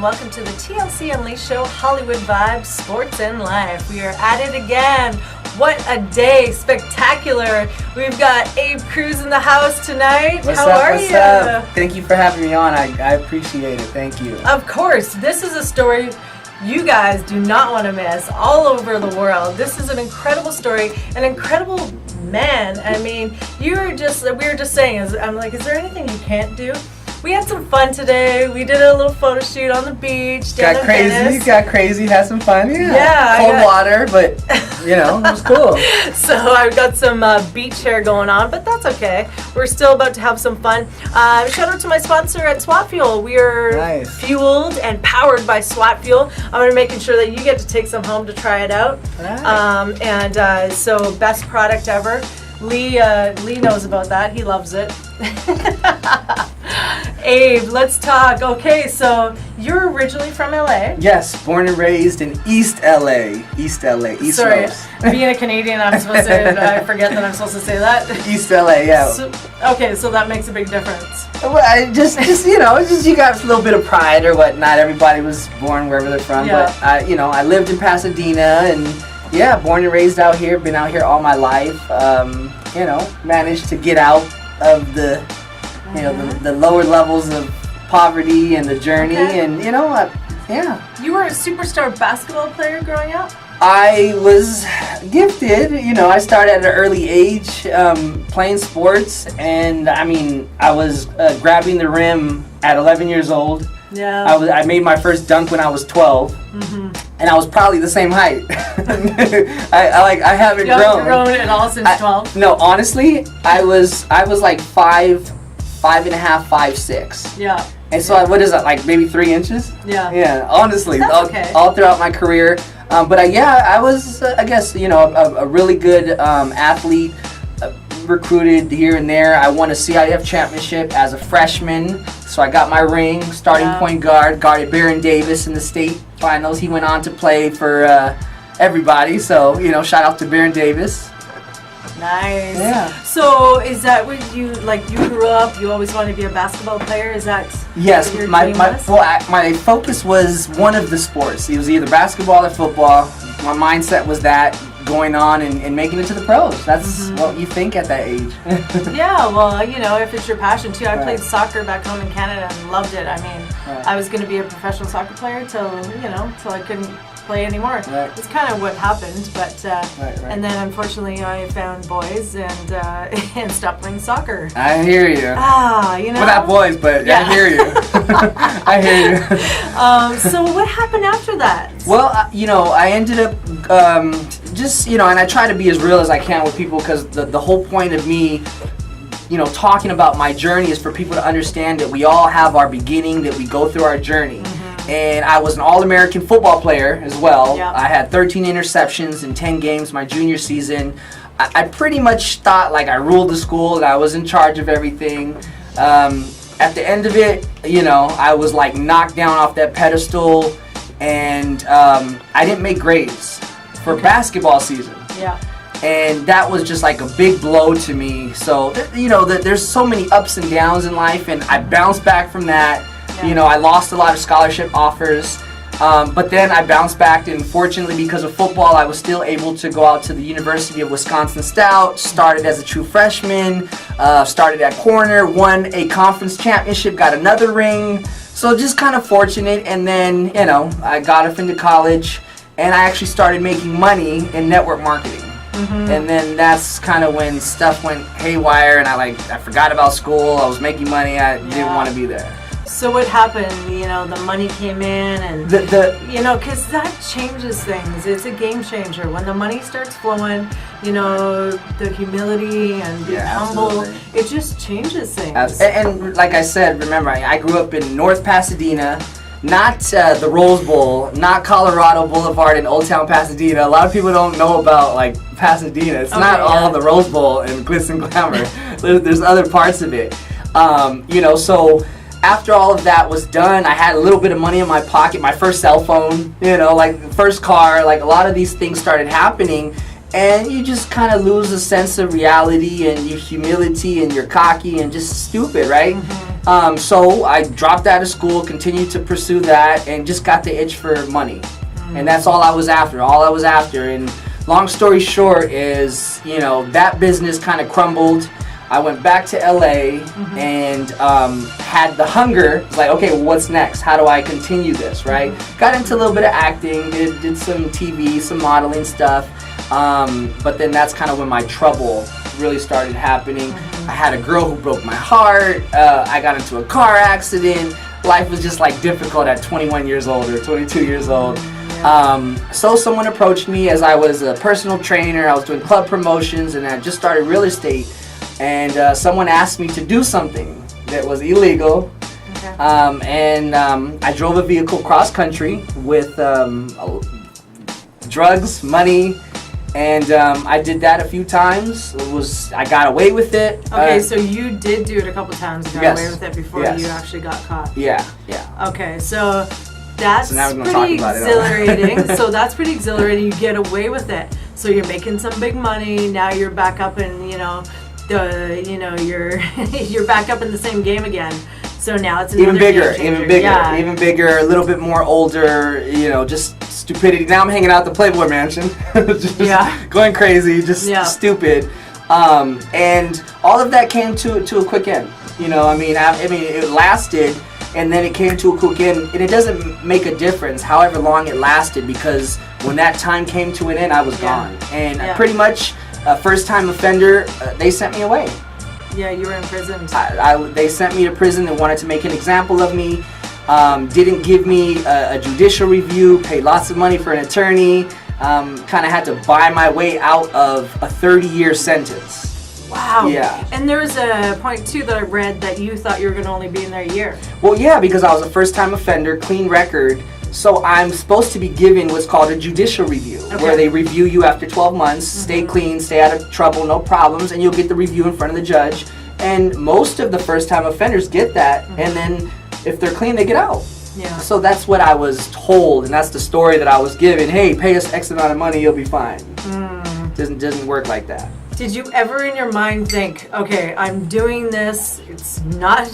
welcome to the TLC Unleashed show, Hollywood Vibes, Sports and Life. We are at it again. What a day, spectacular. We've got Abe Cruz in the house tonight. How are you? What's up? Thank you for having me on. I appreciate it. Thank you. Of course, this is a story you guys do not want to miss all over the world. This is an incredible story, an incredible man. I mean, we were just saying, I'm like, is there anything you can't do? We had some fun today. We did a little photo shoot on the beach. Got crazy, had some fun. Yeah. Cold water, but it was cool. So I've got some beach hair going on, but that's okay. We're still about to have some fun. Shout out to my sponsor at SWAT Fuel. We are fueled and powered by SWAT Fuel. I'm going to making sure that you get to take some home to try it out. Right. So best product ever. Lee knows about that. He loves it. Abe, let's talk. Okay, so you're originally from LA. Yes, born and raised in East LA. East Sorry, Los. being a Canadian, I forget that I'm supposed to say that. East LA, yeah. So that makes a big difference. Well, you got a little bit of pride or whatnot. Everybody was born wherever they're from, but I lived in Pasadena and born and raised out here. Been out here all my life. Managed to get out of the the lower levels of poverty and the journey, and You were a superstar basketball player growing up? I was gifted. I started at an early age playing sports, and I was grabbing the rim at 11 years old. Yeah. I made my first dunk when I was 12, and I was probably the same height. I haven't grown at all since 12. No, honestly, I was like 5'5", 5'6". Yeah. And so what is that, like maybe 3 inches? Yeah. Yeah. Honestly, That's all throughout my career, I was a really good athlete. Recruited here and there. I won a CIF championship as a freshman, so I got my ring. Starting point guard, guarded Baron Davis in the state finals. He went on to play for everybody, so shout out to Baron Davis. Nice. Yeah. So is that where you grew up? You always wanted to be a basketball player? Is that yes? What your My dream was? my focus was one of the sports. It was either basketball or football. My mindset was that. Going on and making it to the pros. That's what you think at that age. Yeah, well, if it's your passion too. I played soccer back home in Canada and loved it. I mean, I was going to be a professional soccer player till I couldn't play anymore. Right. It's kind of what happened, but right. And then unfortunately I found boys and and stopped playing soccer. I hear you. Well, not boys, but I hear you. I hear you. So what happened after that? Well, I ended up and I try to be as real as I can with people, because the whole point of me talking about my journey is for people to understand that we all have our beginning, that we go through our journey. And I was an All-American football player as well. Yeah. I had 13 interceptions in 10 games my junior season. I pretty much thought like I ruled the school, that I was in charge of everything. At the end of it, I was like knocked down off that pedestal, and I didn't make grades for basketball season. Yeah. And that was just like a big blow to me. So, there's so many ups and downs in life, and I bounced back from that. Yeah. I lost a lot of scholarship offers, but then I bounced back, and fortunately because of football, I was still able to go out to the University of Wisconsin Stout, started as a true freshman, started at corner, won a conference championship, got another ring, so just kind of fortunate. And then, I got off into college, and I actually started making money in network marketing. And then that's kind of when stuff went haywire, and I forgot about school. I was making money. I didn't want to be there. So what happened? The money came in, and because that changes things. It's a game changer when the money starts flowing. The humility and being humble. Absolutely. It just changes things. And like I said, remember, I grew up in North Pasadena, not the Rose Bowl, not Colorado Boulevard in Old Town Pasadena. A lot of people don't know about Pasadena. It's not all the Rose Bowl and glitz and glamour. There's other parts of it. So after all of that was done, I had a little bit of money in my pocket, my first cell phone, first car, a lot of these things started happening, and you just kind of lose a sense of reality, and your humility, and you're cocky and just stupid, right? So I dropped out of school, continued to pursue that, and just got the itch for money. And that's all I was after, And long story short is, that business kind of crumbled. I went back to LA and had the hunger. It's like, okay, what's next? How do I continue this, right? Got into a little bit of acting, did some TV, some modeling stuff. But then that's kind of when my trouble really started happening. I had a girl who broke my heart. I got into a car accident. Life was just like difficult at 21 years old or 22 years old. So someone approached me as I was a personal trainer. I was doing club promotions and I just started real estate. And someone asked me to do something that was illegal. I drove a vehicle cross country with drugs, money, and I did that a few times. I got away with it. Okay, so you did do it a couple times. You got away with it before you actually got caught. Yeah. Okay, so that's now we're gonna pretty talk about exhilarating. So that's pretty exhilarating. You get away with it. So you're making some big money. Now you're back up in you're you're back up in the same game again. So now it's even bigger, even bigger, a little bit more older, just stupidity. Now I'm hanging out at the Playboy Mansion, just going crazy, just stupid. And all of that came to a quick end. I mean, it lasted, and then it came to a quick end, and it doesn't make a difference however long it lasted, because when that time came to an end, I was gone. And pretty much a first-time offender, they sent me away. Yeah, you were in prison. They sent me to prison. They wanted to make an example of me. Didn't give me a judicial review. Paid lots of money for an attorney. Kind of had to buy my way out of a 30-year sentence. Wow. Yeah. And there was a point too that I read that you thought you were going to only be in there a year. Well, yeah, because I was a first-time offender, clean record. So I'm supposed to be given what's called a judicial review, where they review you after 12 months, stay clean, stay out of trouble, no problems, and you'll get the review in front of the judge. And most of the first-time offenders get that, and then if they're clean, they get out. Yeah. So that's what I was told, and that's the story that I was given. Hey, pay us X amount of money, you'll be fine. Doesn't work like that. Did you ever in your mind think, okay, I'm doing this, it's not...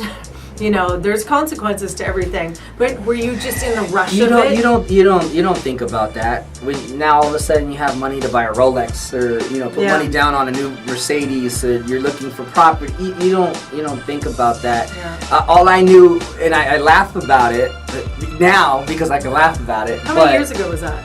there's consequences to everything. But were you just in the rush of it? You don't think about that. Now all of a sudden you have money to buy a Rolex, or put money down on a new Mercedes. Or you're looking for property. You don't think about that. Yeah. All I knew, and I laugh about it now because I can laugh about it. How many years ago was that?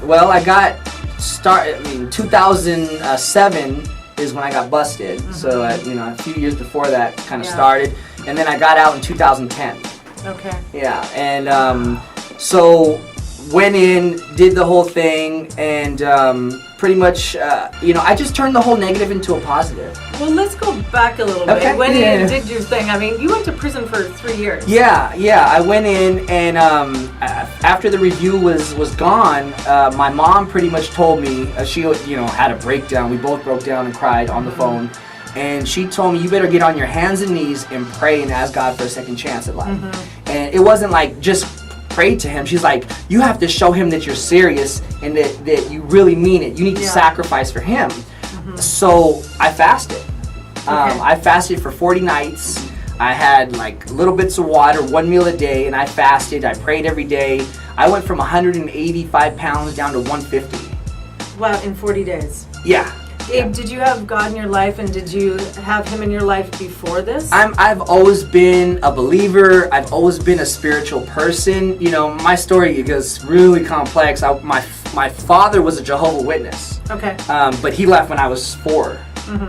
Well, I got started. 2007 is when I got busted. So a few years before that kind of started. And then I got out in 2010. Okay. Yeah, and so went in, did the whole thing, and pretty much, I just turned the whole negative into a positive. Well, let's go back a little bit. When you did your thing, you went to prison for 3 years. Yeah, I went in, and after the review was gone, my mom pretty much told me, she had a breakdown. We both broke down and cried on the phone. And she told me, you better get on your hands and knees and pray and ask God for a second chance at life. And it wasn't like just pray to him. She's like, you have to show him that you're serious and that you really mean it. You need to sacrifice for him. So I fasted. I fasted for 40 nights. I had like little bits of water, 1 meal a day, and I fasted. I prayed every day. I went from 185 pounds down to 150. Wow, in 40 days. Yeah. Abe, did you have God in your life, and did you have him in your life before this? I've always been a believer. I've always been a spiritual person. My story is really complex. My father was a Jehovah's Witness. Okay. But he left when I was 4.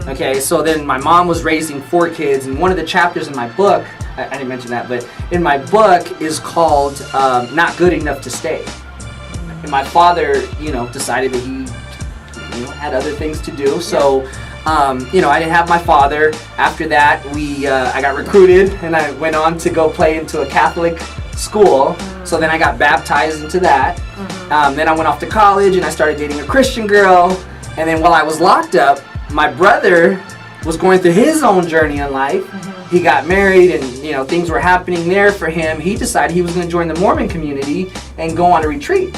Okay, so then my mom was raising 4 kids, and one of the chapters in my book, I didn't mention that, but in my book is called Not Good Enough to Stay. And my father, decided that he had other things to do. So, I didn't have my father. After that, I got recruited, and I went on to go play into a Catholic school. So then I got baptized into that. Then I went off to college, and I started dating a Christian girl. And then while I was locked up, my brother was going through his own journey in life. He got married, and things were happening there for him. He decided he was going to join the Mormon community and go on a retreat.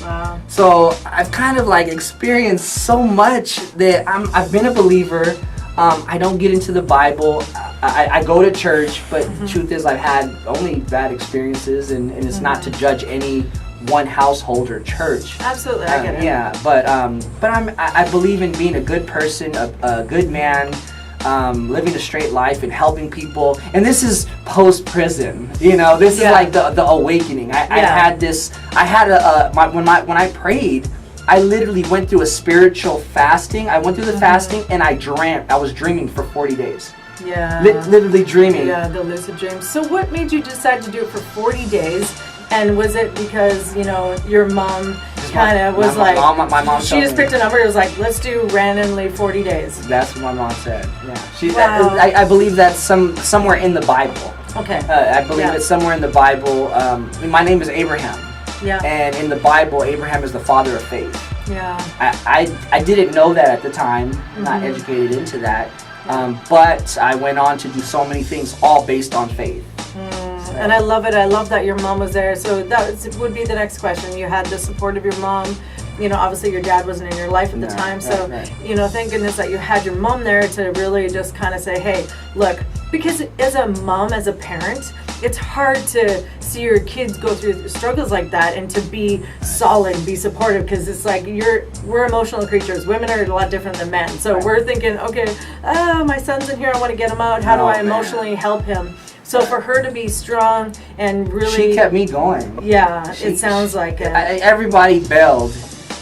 Wow. So I've kind of experienced so much that I've been a believer. I don't get into the Bible. I go to church, but truth is I've had only bad experiences, and it's not to judge any one household or church. Absolutely, I get it. Yeah, but I believe in being a good person, a good man, living a straight life and helping people. And this is post-prison, this is like the awakening. I had this, when I prayed, I literally went through a spiritual fasting. I went through the fasting and I was dreaming for 40 days. Yeah. Literally dreaming. Yeah, the lucid dreams. So what made you decide to do it for 40 days? And was it because, your mom kind of was my mom she just picked a number, it was like, let's do randomly 40 days. That's what my mom said, yeah. I believe that's somewhere in the Bible. Okay. I believe it's somewhere in the Bible. My name is Abraham. Yeah. And in the Bible, Abraham is the father of faith. Yeah. I didn't know that at the time, not educated into that. But I went on to do so many things, all based on faith. And I love it. I love that your mom was there. So that would be the next question. You had the support of your mom. Obviously your dad wasn't in your life at the time. So, right. Thank goodness that you had your mom there to really just kind of say, hey, look, because as a mom, as a parent, it's hard to see your kids go through struggles like that and to be solid, be supportive, because it's like we're emotional creatures. Women are a lot different than men. So we're thinking, okay, my son's in here, I want to get him out. How do I emotionally help him? So for her to be strong and really... She kept me going. Yeah, it sounds like it. Everybody bailed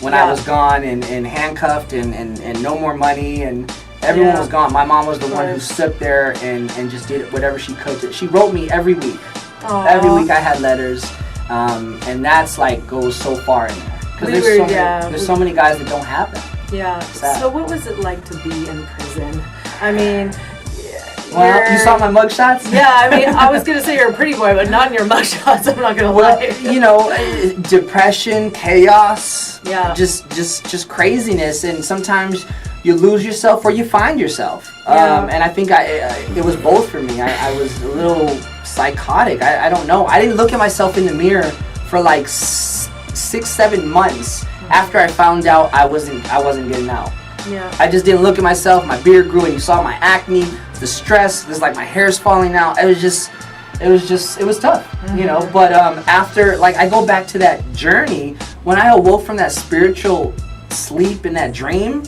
when I was gone and handcuffed and no more money, and everyone was gone. My mom was the one who stood there and just did whatever she could. She wrote me every week. Aww. Every week I had letters, and that's goes so far in there. Because there's so many guys that don't have that. Yeah. So what was it like to be in prison? I mean... Well, you saw my mugshots? Yeah, I was going to say you're a pretty boy, but not in your mugshots, I'm not going to lie. Depression, chaos, yeah, just craziness, and sometimes you lose yourself or you find yourself. Yeah. And I think it was both for me. I was a little psychotic. I don't know. I didn't look at myself in the mirror for 6-7 months after I found out I wasn't getting out. Yeah. I just didn't look at myself. My beard grew, and you saw my acne, the stress. There's my hair's falling out. It was tough, But after, I go back to that journey when I awoke from that spiritual sleep and that dream.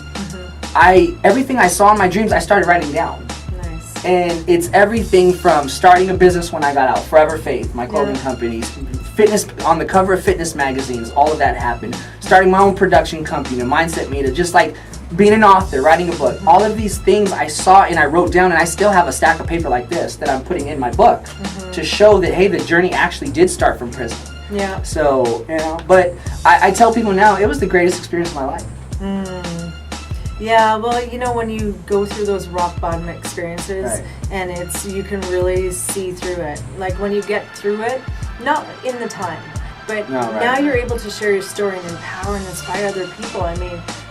Everything I saw in my dreams, I started writing down. Nice. And it's everything from starting a business when I got out, Forever Faith, my clothing company, fitness on the cover of fitness magazines. All of that happened. Starting my own production company, Mindset Media, just being an author, writing a book, all of these things I saw and I wrote down, and I still have a stack of paper like this that I'm putting in my book to show that, hey, the journey actually did start from prison. Yeah. So, but I tell people now, it was the greatest experience of my life. Yeah, well, when you go through those rock bottom experiences, and you can really see through it. When you get through it, not in the time, but now you're able to share your story and empower and inspire other people.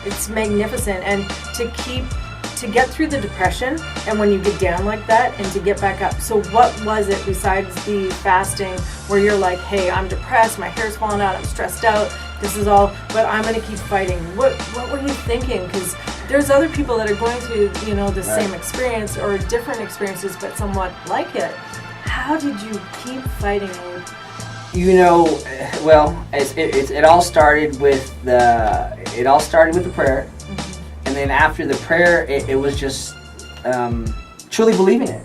It's magnificent, and to get through the depression, and when you get down like that, and to get back up. So what was it besides the fasting where you're like, hey, I'm depressed, my hair's falling out, I'm stressed out, this is all, but I'm going to keep fighting. What were you thinking? Because there's other people that are going through, the same experience or different experiences, but somewhat like it. How did you keep fighting, Abe? Well, it all started with the prayer, and then after the prayer, it was just truly believing it.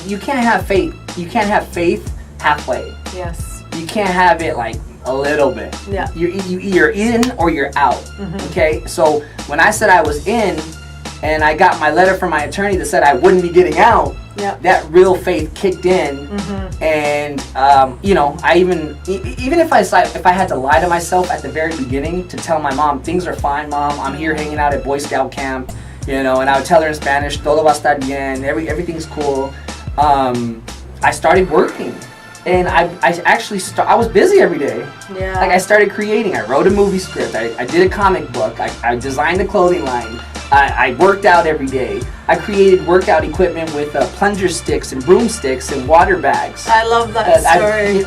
You can't have faith. You can't have faith halfway. Yes. You can't have it a little bit. Yeah. You're in or you're out. Okay. So when I said I was in, and I got my letter from my attorney that said I wouldn't be getting out. Yep. That real faith kicked in, and I even if I had to lie to myself at the very beginning to tell my mom things are fine, Mom, I'm here hanging out at Boy Scout camp, and I would tell her in Spanish, todo va a estar bien, everything's cool. I started working, and I was busy every day. Yeah. I started creating. I wrote a movie script. I did a comic book. I designed a clothing line. I worked out every day. I created workout equipment with plunger sticks and broomsticks and water bags. I love that story.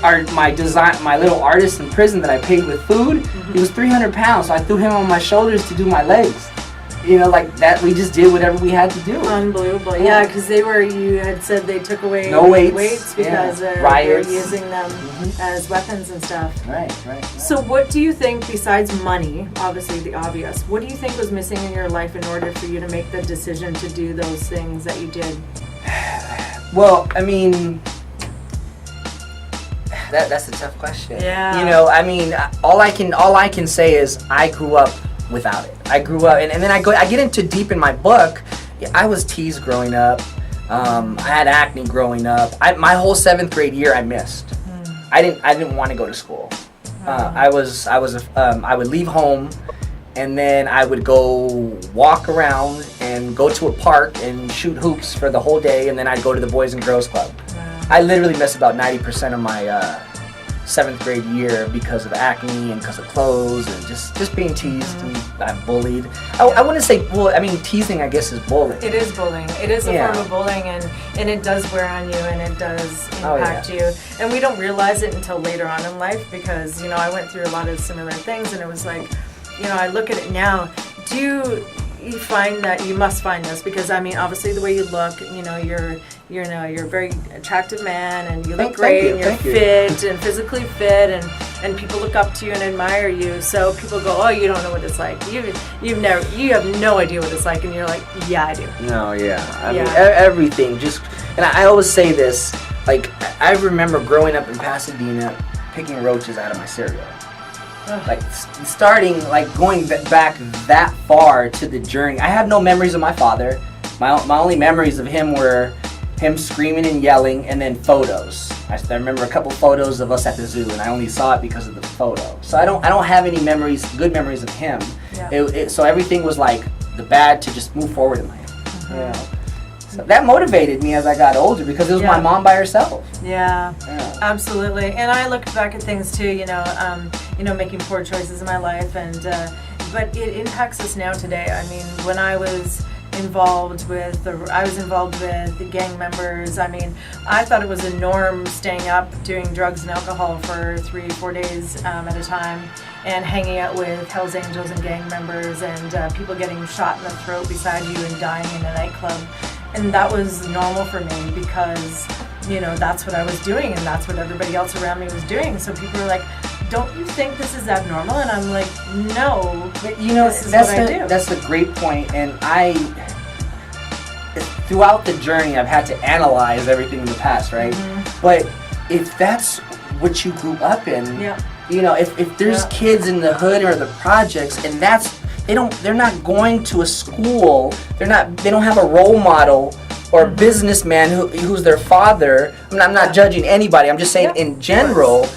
My little artist in prison that I paid with food, he was 300 pounds, so I threw him on my shoulders to do my legs. you know, like that. We just did whatever we had to do. Unbelievable. Yeah, because you had said they took away no weights because they were using them as weapons and stuff. Right. So what do you think, besides money, obviously the obvious, what do you think was missing in your life in order for you to make the decision to do those things that you did? Well, I mean, that's a tough question. Yeah. You know, I mean, all I can say is I grew up without it. I grew up, and then I get into deep in my book. I was teased growing up. I had acne growing up. My whole 7th grade year I missed. I didn't want to go to school. I would leave home, and then I would go walk around and go to a park and shoot hoops for the whole day, and then I'd go to the Boys and Girls Club. I literally missed about 90% of my 7th grade year because of acne and because of clothes and just being teased and bullied. I wouldn't say teasing, I guess, is bullying. It is bullying. It is a form of bullying, and it does wear on you, and it does impact you. And we don't realize it until later on in life because, you know, I went through a lot of similar things, and it was like, you know, I look at it now. Do you find that you must find this? Because, I mean, obviously the way you look, you know, you're a very attractive man, and you look great, and you're fit and physically fit, and people look up to you and admire you. So people go, oh, you don't know what it's like. You have no idea what it's like, and you're like, yeah, I do. No, yeah. I mean, everything. And I always say this. Like, I remember growing up in Pasadena, picking roaches out of my cereal. Like starting, like going back that far to the journey. I have no memories of my father. My only memories of him were him screaming and yelling, and then photos. I remember a couple photos of us at the zoo, and I only saw it because of the photo. So I don't have any good memories of him. Yeah. So everything was like the bad to just move forward in life. You know? So that motivated me as I got older because it was my mom by herself. Yeah, absolutely. And I look back at things too, you know, making poor choices in my life, and but it impacts us now today. I mean, when I was involved with the gang members. I mean, I thought it was a norm staying up doing drugs and alcohol for 3-4 days at a time, and hanging out with Hells Angels and gang members, and people getting shot in the throat beside you and dying in a nightclub. And that was normal for me because, you know, that's what I was doing, and that's what everybody else around me was doing. So people were like, don't you think this is abnormal? And I'm like, no, but you know, this is what I do. That's a great point. And throughout the journey, I've had to analyze everything in the past, right? Mm-hmm. But if that's what you grew up in, you know, if there's kids in the hood or the projects, and they're not going to a school, they don't have a role model or a businessman who's their father. I mean, I'm not judging anybody. I'm just saying in general,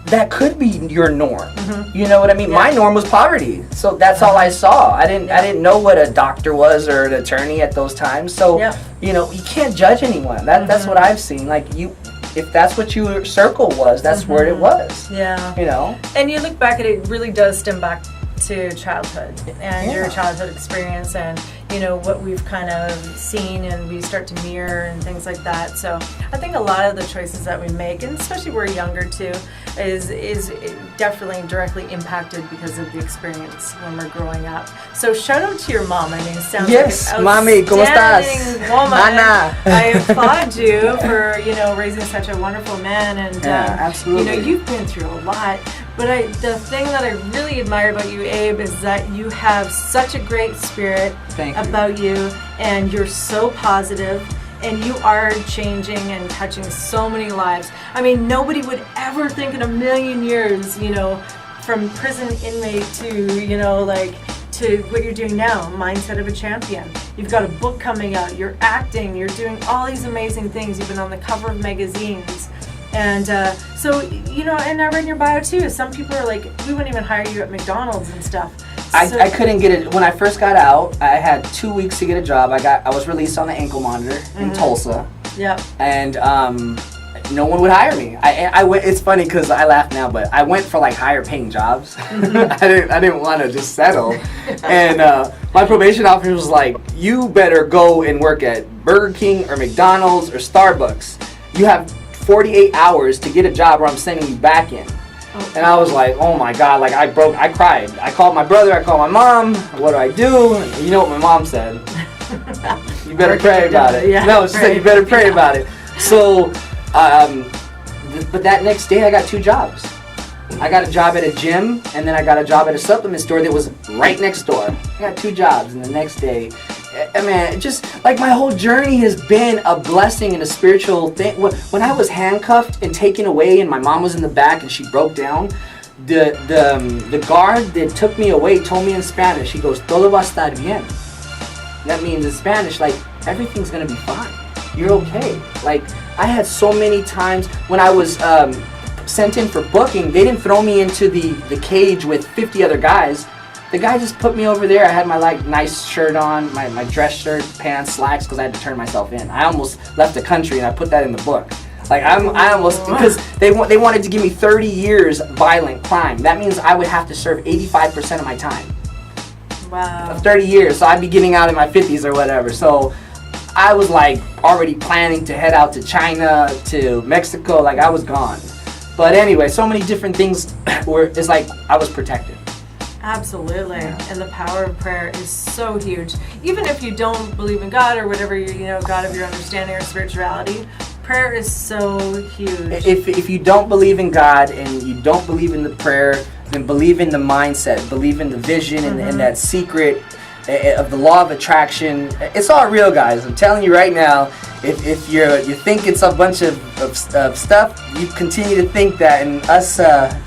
that could be your norm. Mm-hmm. You know what I mean? Yeah. My norm was poverty, so that's all I saw. I didn't know what a doctor was or an attorney at those times. So you know, you can't judge anyone. That's what I've seen. Like if that's what your circle was, that's where it was. Yeah. You know? And you look back at it, really does stem back to childhood and your childhood experience, and you know what we've kind of seen, and we start to mirror and things like that. So I think a lot of the choices that we make, and especially we're younger too, is definitely directly impacted because of the experience when we're growing up. So shout out to your mom. I mean, it sounds like an Mami, ¿cómo estás? Woman. Ana. I applaud you for, you know, raising such a wonderful man, and absolutely. You know, you've been through a lot. But the thing that I really admire about you, Abe, is that you have such a great spirit about you, and you're so positive, and you are changing and touching so many lives. I mean, nobody would ever think in a million years, you know, from prison inmate to, you know, like, to what you're doing now, Mindset of a Champion. You've got a book coming out, you're acting, you're doing all these amazing things. You've been on the cover of magazines. And so, you know, and I read in your bio too, some people are like, we wouldn't even hire you at McDonald's and stuff. I couldn't get it. When I first got out, I had 2 weeks to get a job. I was released on the ankle monitor in Tulsa. Yeah. And no one would hire me. I went. It's funny because I laugh now, but I went for like higher paying jobs. I didn't want to just settle. And my probation officer was like, you better go and work at Burger King or McDonald's or Starbucks. You have 48 hours to get a job or I'm sending you back in. And I was like, oh my God, like I cried. I called my brother, I called my mom, what do I do? And you know what my mom said? You better pray about it. Yeah, No, she said you better pray about it. So, but that next day I got 2 jobs. I got a job at a gym, and then I got a job at a supplement store that was right next door. I got 2 jobs, and the next day, I mean, just like my whole journey has been a blessing and a spiritual thing. When I was handcuffed and taken away, and my mom was in the back, and she broke down, the guard that took me away told me in Spanish. He goes, "Todo va a estar bien." That means in Spanish, like, everything's gonna be fine. You're okay. Like, I had so many times when I was sent in for booking, they didn't throw me into the cage with 50 other guys. The guy just put me over there. I had my like nice shirt on, my dress shirt, pants, slacks, because I had to turn myself in. I almost left the country, and I put that in the book. Like I almost, because they wanted to give me 30 years violent crime. That means I would have to serve 85% of my time. Wow. Of 30 years, so I'd be getting out in my 50s or whatever. So I was like already planning to head out to China, to Mexico. Like I was gone. But anyway, so many different things where it's like I was protected. Absolutely. Yeah. And the power of prayer is so huge. Even if you don't believe in God or whatever, God of your understanding or spirituality, prayer is so huge. If you don't believe in God and you don't believe in the prayer, then believe in the mindset, believe in the vision and that secret of the law of attraction. It's all real, guys. I'm telling you right now. If you think it's a bunch of stuff, you continue to think that, and us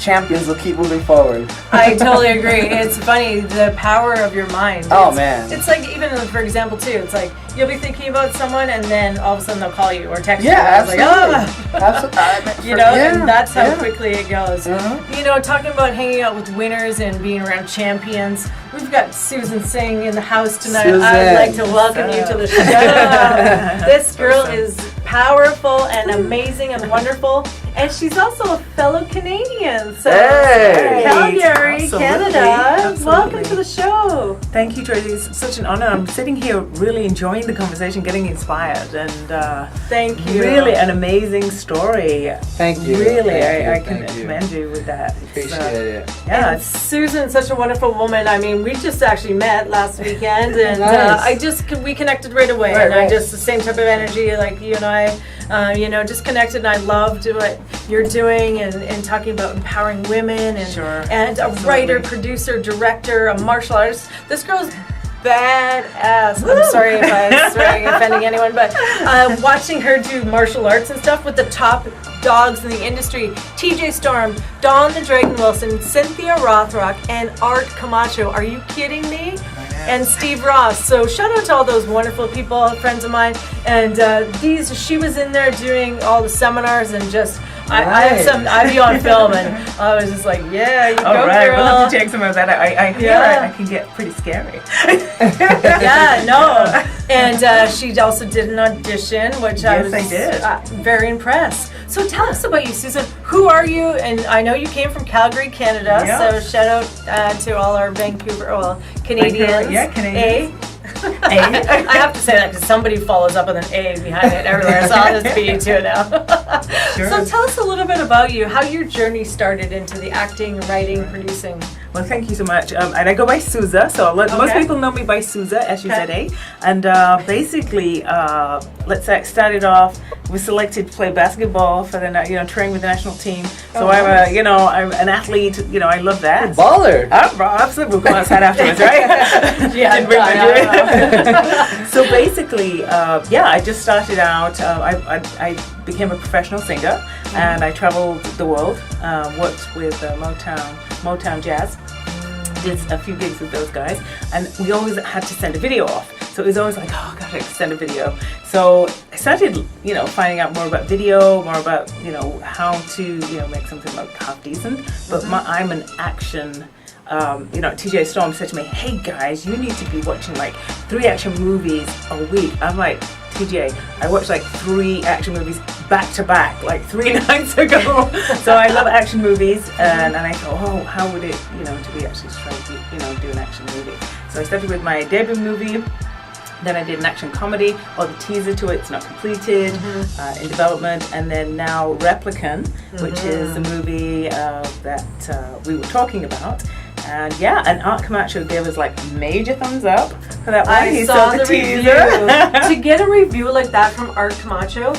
champions will keep moving forward. I totally agree. It's funny, the power of your mind. Oh, man. It's like, even for example too, it's like you'll be thinking about someone and then all of a sudden they'll call you or text you. Yeah, It's absolutely. Absolutely. And that's how quickly it goes. Talking about hanging out with winners and being around champions. We've got Susan Singh in the house tonight. Susan. I would like to welcome you to the show. This girl is powerful and amazing and wonderful, and she's also a fellow Canadian. So, Hey. Calgary, Absolutely. Canada. Absolutely. Welcome to the show. Thank you, Tracy. It's such an honor. I'm sitting here really enjoying the conversation, getting inspired, and Thank you. really an amazing story. Thank you. Really, I Thank can you. commend you with that. It's, Appreciate it. Yeah, And Susan's such a wonderful woman. I mean, we just actually met last weekend, and Nice. we connected right away. Right, and I right. just the same type of energy, like you and I, just connected. And I loved what you're doing and talking about empowering women and Sure. and a writer, producer, director, a martial artist. This girl's badass. I'm sorry if I'm offending anyone, but watching her do martial arts and stuff with the top dogs in the industry, TJ Storm, Dawn the Dragon Wilson, Cynthia Rothrock, and Art Camacho. Are you kidding me? And Steve Ross. So shout out to all those wonderful people, friends of mine. And she was in there doing all the seminars and just, I have you on film, and I was just like, yeah, you all go, right. girl. We'll have to check some of that. I hear Yeah. I can get pretty scary. Yeah, no. And she also did an audition, which I Yes, was I did. Very impressed. So tell us about you, Susan. Who are you? And I know you came from Calgary, Canada. Yeah. So shout out to all our Canadians. Yeah, Canadians. I have to say that because somebody follows up with an A behind it everywhere, so I'll just be you too now. Sure. So tell us a little bit about you, how your journey started into the acting, writing, producing. Well, thank you so much. And I go by Souza, so most Okay. people know me by Souza, S-U-Z-A. Okay. And basically, let's say I started off, was selected to play basketball for the, training with the national team. So I'm an athlete. I love that. Baller. Absolutely, we'll come outside afterwards, right? Yeah, Didn't bring my drink. So basically, I just started out. I became a professional singer, and I traveled the world. Worked with Motown Jazz. Did a few gigs with those guys, and we always had to send a video off. So it was always like, oh God, I have to send a video. So I started, finding out more about video, more about, how to, make something like half decent. But I'm an action. TJ Storm said to me, hey guys, you need to be watching like 3 action movies a week. I'm like, TJ, I watched like 3 action movies back to back, like 3 nights ago. So I love action movies, and I thought, oh, how would it, to be actually trying to, do an action movie. So I started with my debut movie, Then I did an action comedy, or the teaser to it's not completed, in development, and then now Replicant, which is the movie that we were talking about. And yeah, and Art Camacho gave us like major thumbs up for that one. I saw the review. To get a review like that from Art Camacho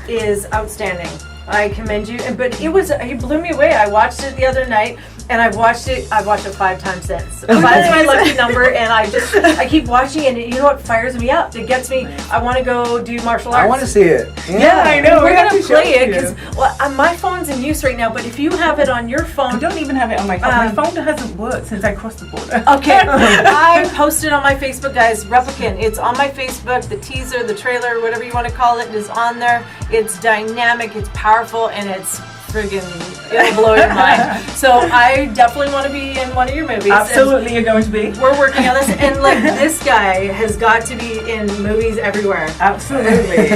is outstanding. I commend you. But it blew me away. I watched it the other night, and I've watched it 5 times since. 5 is my lucky number, and I keep watching it, and you know what fires me up? It gets me, I want to go do martial arts. I want to see it. Yeah, I know. We're going to play it, because my phone's in use right now, but if you have it on your phone. I don't even have it on my phone. My phone hasn't worked since I crossed the border. Okay. I posted on my Facebook, guys, Replicant. It's on my Facebook. The teaser, the trailer, whatever you want to call it, is on there. It's dynamic, it's powerful, and it's friggin', it'll blow your mind. So I definitely want to be in one of your movies. Absolutely, you're going to be. We're working on this, and like this guy has got to be in movies everywhere. Absolutely.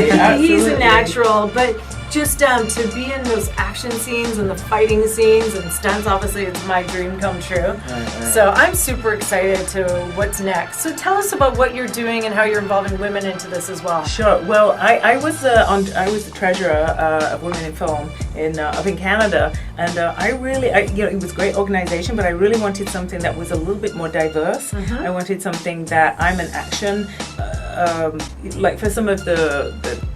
He's a natural, but just to be in those action scenes and the fighting scenes and stunts, obviously it's my dream come true. Right. So I'm super excited to what's next. So tell us about what you're doing and how you're involving women into this as well. Sure. Well, I was the treasurer of Women in Film up in Canada, and it was a great organization, but I really wanted something that was a little bit more diverse. I wanted something that I'm an action, like for some of the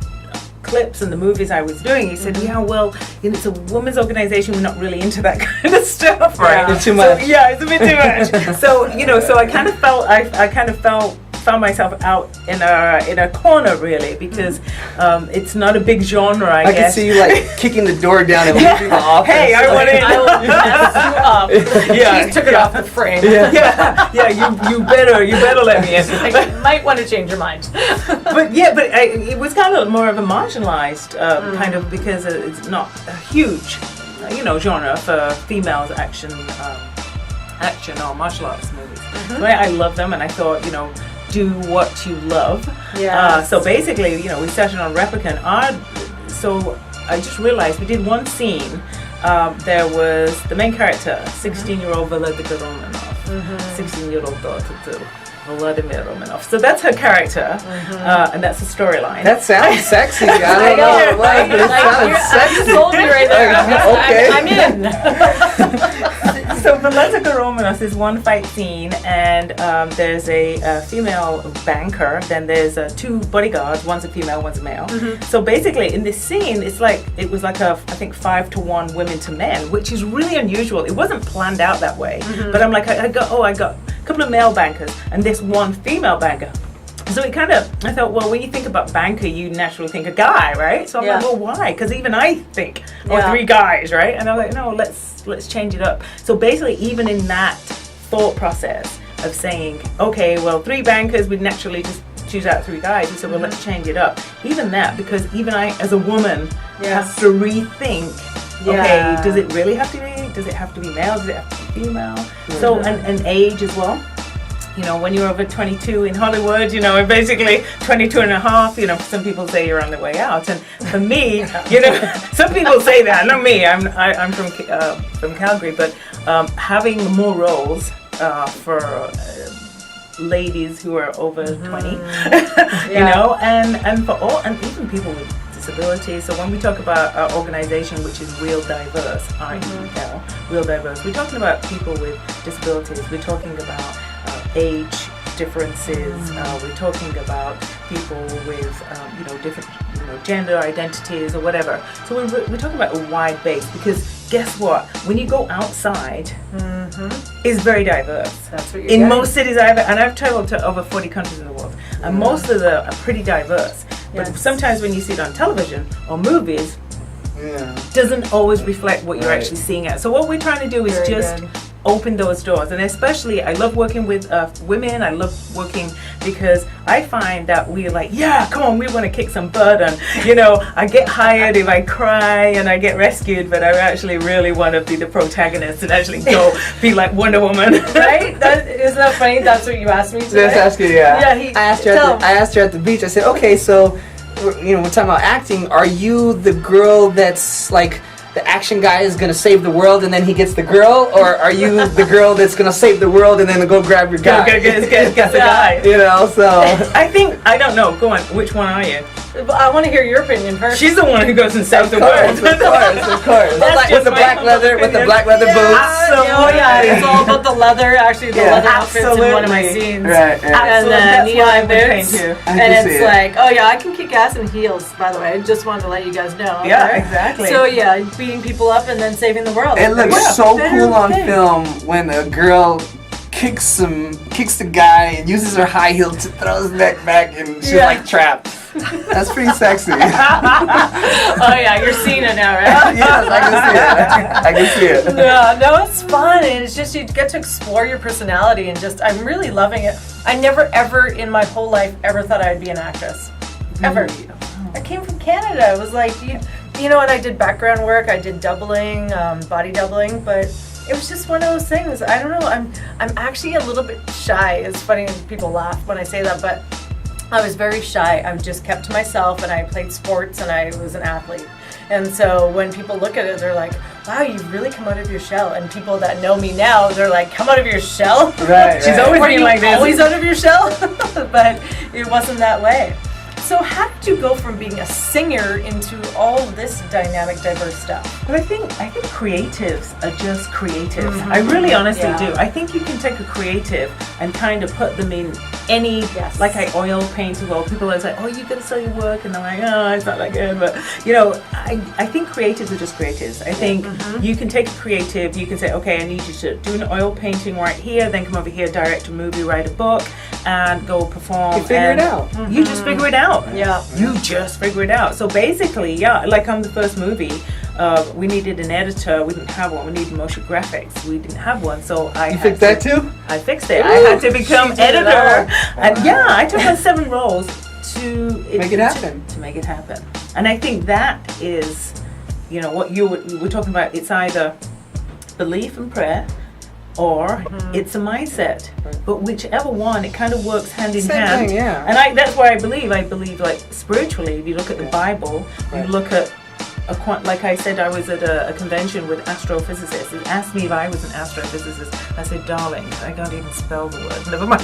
clips and the movies I was doing, he said, yeah, well, it's a women's organization, we're not really into that kind of stuff, right? It's too much. It's a bit too much. So, so I kind of found myself out in a corner, really, because it's not a big genre, I guess. I can see you like kicking the door down and leaving the office. Hey, I want in. I will mess you up. She took it off the frame. You better let me in. I might want to change your mind. It was kind of more of a marginalized kind of, because it's not a huge, genre for females action or martial arts movies. So I love them, and I thought, do what you love. So basically, we started on Replicant. So I just realized we did one scene. There was the main character, 16-year-old Vladimir Romanov, 16-year-old daughter to Vladimir Romanov. So that's her character, and that's the storyline. That sounds sexy. I don't know. Like, it sounds sexy. You sold me right there. Okay. I'm in. So Vladimir Romanov is one fight scene, and there's a female banker. Then there's 2 bodyguards. One's a female, one's a male. So basically, in this scene, it was like I think 5-to-1 women to men, which is really unusual. It wasn't planned out that way. But I'm like, I got a couple of male bankers and this one female banker. So I thought, well, when you think about banker, you naturally think a guy, right? So I'm like, well, why? Because even I think, 3 guys, right? And I'm like, no, let's change it up. So basically, even in that thought process of saying, okay, well, 3 bankers, we'd naturally just choose out 3 guys. We said, well, let's change it up. Even that, because even I, as a woman, have to rethink, okay, does it really have to be? Does it have to be male? Does it have to be female? So, and age as well. When you're over 22 in Hollywood, basically 22 and a half, some people say you're on the way out. And for me, some people say that, not me. I'm from Calgary, but having more roles for ladies who are over 20, and for all, and even people with disabilities. So when we talk about our organization, which is Real Diverse, REL, Real Diverse, we're talking about people with disabilities. We're talking about age differences. We're talking about people with different gender identities or whatever. So we're talking about a wide base, because guess what? When you go outside, it's very diverse. That's what you're in most cities I've traveled to over 40 countries in the world, and most of them are pretty diverse. But sometimes when you see it on television or movies, doesn't always reflect what you're actually seeing at. So what we're trying to do is open those doors, and especially I love working with women. I love working because I find that we're like, come on, we want to kick some butt, and I get hired if I cry and I get rescued, but I actually really want to be the protagonist and actually go be like Wonder Woman. Right? Isn't that funny? That's what you asked me today. Let's ask you. I asked her at the beach. I said, okay, so we're talking about acting. Are you the girl that's like the action guy is gonna save the world and then he gets the girl, or are you the girl that's gonna save the world and then go grab your guy? Get the guy. You know, so I don't know. Go on. Which one are you? I want to hear your opinion first. She's the one who goes and saves the world. Of course. With the black leather boots. Oh yeah, it's all about the leather. Actually, the leather outfits in one of my scenes. Right. And That's the why I knee-high would paint boots. you. And it's like, oh yeah, I can kick ass in heels. By the way, I just wanted to let you guys know. Yeah, okay? exactly. So yeah, beating people up and then saving the world. It looks so cool on film when a girl kicks the guy and uses her high heel to throw his neck back and she's like trapped. That's pretty sexy. Oh yeah, you're seeing it now, right? Yes, I can see it. Yeah, no, it's fun, and it's just you get to explore your personality, and just I'm really loving it. I never ever in my whole life ever thought I'd be an actress, ever. I came from Canada. I was like, you know, and I did background work. I did doubling, body doubling, but it was just one of those things. I don't know. I'm actually a little bit shy. It's funny when people laugh when I say that, but I was very shy. I just kept to myself, and I played sports, and I was an athlete. And so when people look at it, they're like, wow, you've really come out of your shell. And people that know me now, they're like, come out of your shell? Right. She's always been like this. Always out of your shell? But it wasn't that way. So how did you go from being a singer into all this dynamic, diverse stuff? But I think creatives are just creatives. I really honestly do. I think you can take a creative and kind of put them in any, like I oil paint as well. People are like, oh, you gotta sell your work, and they're like, oh, it's not that good. But you know, I think creatives are just creatives. I think you can take a creative, you can say, okay, I need you to do an oil painting right here, then come over here, direct a movie, write a book, and go perform. You figure it out. You just figure it out. Yeah. You just figure it out. So basically, like on the first movie, we needed an editor. We didn't have one. We needed motion graphics. We didn't have one. So You fixed that too? I fixed it. I had to become editor. And I took on 7 roles to make it happen. To make it happen. And I think that is, you know, what you were talking about. It's either belief and prayer, or it's a mindset. But whichever one, it kind of works hand in hand. Thing, yeah. And that's why I believe like spiritually, if you look at the Bible, you look at like I said, I was at a convention with astrophysicists. They asked me if I was an astrophysicist. I said, darling, I can't even spell the word. Never mind.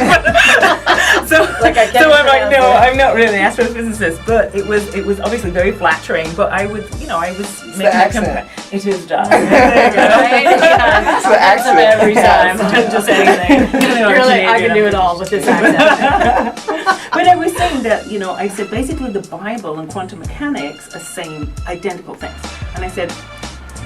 so I'm like, no, I'm not really an astrophysicist. But it was obviously very flattering. But I was making a comparison. It is done. There you go. It's the accent every time. Just anything. You're like, I can do it all with this accent. But I was saying that, you know, I said basically the Bible and quantum mechanics are saying identical things. And I said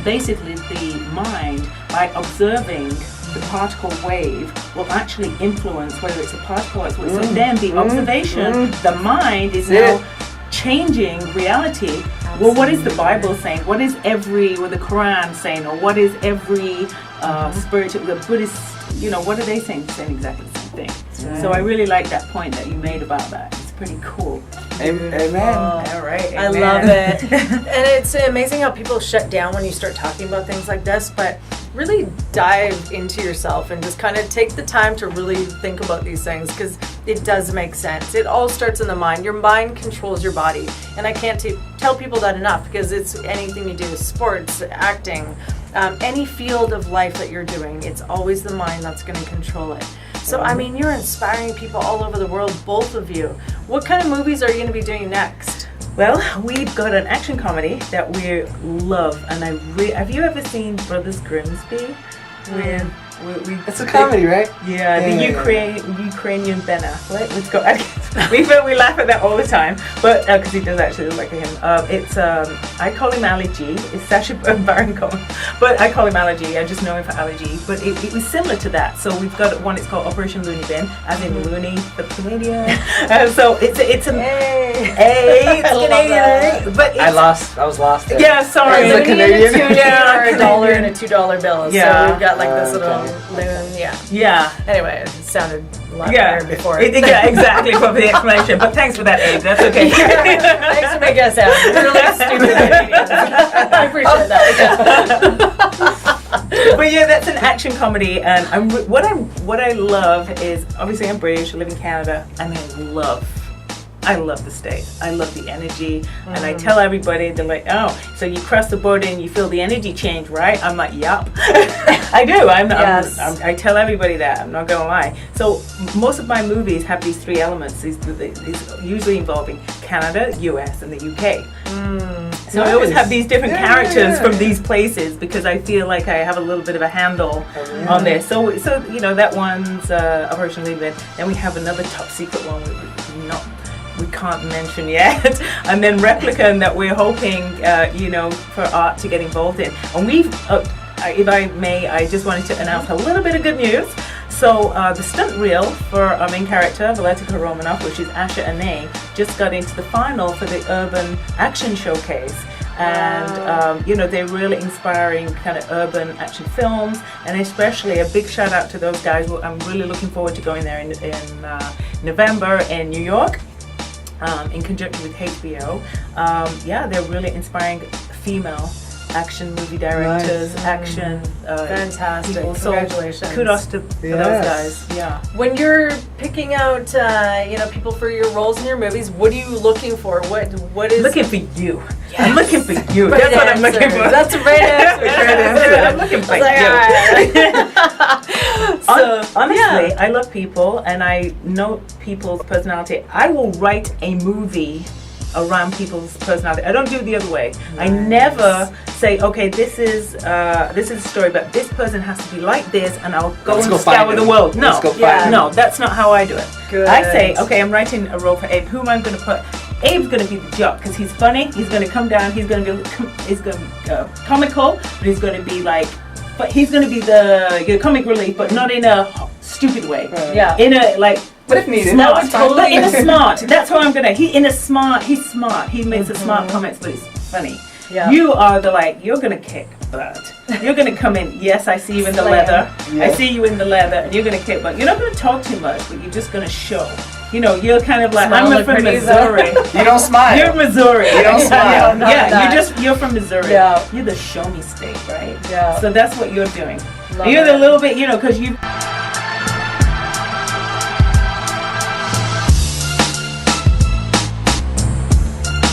basically the mind, by observing the particle wave, will actually influence whether it's a particle or it's so then the observation, the mind is now changing reality. Well, what is the Bible saying? What is the Quran saying? Or what is every spiritual, the Buddhist, you know, what are they saying? Saying exactly the same thing. Right. So I really like that point that you made about that. It's pretty cool. Amen. All right. I love it. And it's amazing how people shut down when you start talking about things like this, but really dive into yourself and just kind of take the time to really think about these things, because it does make sense. It all starts in the mind. Your mind controls your body. And I can't tell people that enough, because it's anything you do, sports, acting, any field of life that you're doing, it's always the mind that's going to control it. So, I mean, you're inspiring people all over the world, both of you. What kind of movies are you going to be doing next? Well, we've got an action comedy that we love, and have you ever seen Brothers Grimsby? It's a comedy, right? Yeah, the Ukrainian Ben Affleck. Let's go. We laugh at that all the time, but because he does actually look like him. It's I call him Ali G. It's Sacha Baron Cohen, but I call him Ali G. I just know him for Ali G. But it was similar to that. So we've got one. It's called Operation Looney Bin, as in Looney, the comedian. So it's it's Canadian, but I was lost there. Yeah, sorry. It's a Canadian. $1 and a $2 bill. Yeah. So we've got like this little loon. Yeah. Anyway, it sounded a lot better before. Yeah, exactly, for the explanation. But thanks for that, Abe. That's okay. Thanks for making us sound really stupid Canadians. I appreciate that. But yeah, that's an action comedy, and what I love is, obviously I'm British, I live in Canada, and I love I love the States. I love the energy. And I tell everybody, they're like, oh, so you cross the border and you feel the energy change, right? I'm like, yup. I do. I tell everybody that. I'm not going to lie. So most of my movies have these three elements, these usually involving Canada, US, and the UK. So I always have these different characters from these places because I feel like I have a little bit of a handle on this. So you know, that one's Operation Leave-In. Then we have another top secret one we can't mention yet. And then Replicant that we're hoping, you know, for art to get involved in. And we've, if I may, I just wanted to announce a little bit of good news. So the stunt reel for our main character, Valetika Romanoff, which is Asha Ane, just got into the final for the Urban Action Showcase. And, you know, they're really inspiring kind of urban action films. And especially a big shout out to those guys. I'm really looking forward to going there in November in New York. In conjunction with HBO. Yeah, they're really inspiring female action movie directors, action fantastic people. Congratulations. So kudos to those guys. Yeah. When you're picking out you know, people for your roles in your movies, what are you looking for? What is looking for you? Yes. I'm looking for you. Right. That's what I'm looking for. That's a right answer. I'm looking for you. So, honestly, I love people and I know people's personality. I will write a movie around people's personality. I don't do it the other way. Nice. I never say, okay, this is a story, but this person has to be like this, and I'll go and scour the world. No, no, that's not how I do it. Good. I say, okay, I'm writing a role for Abe. Who am I going to put? Abe's going to be the jock because he's funny. He's going to come down. He's going to be comical, but he's going to be like, but he's going to be the comic relief, but not in a stupid way. Right. Yeah. In a like. But if needed, smart, totally. In a smart. That's how I'm gonna. He's smart. He makes the smart comments, but he's funny. Yeah. You are you're gonna kick butt. You're gonna come in. Yes, I see you in the leather. Yeah. I see you in the leather, and you're gonna kick butt. You're not gonna talk too much, but you're just gonna show. You know, you're kind of like, I'm from Missouri. You don't smile. You're Missouri. You don't smile. You're from Missouri. Yeah. You're the show me state, right? Yeah. So that's what you're doing. Love you're it. the little bit, you know, because you.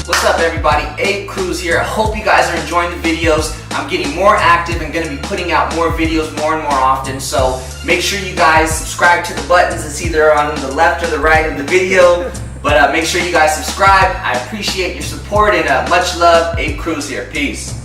What's up, everybody? Abe Cruz here. I hope you guys are enjoying the videos. I'm getting more active and going to be putting out more videos more and more often, so make sure you guys subscribe to the buttons. It's either on the left or the right of the video, but make sure you guys subscribe. I appreciate your support and much love. Abe Cruz here. Peace.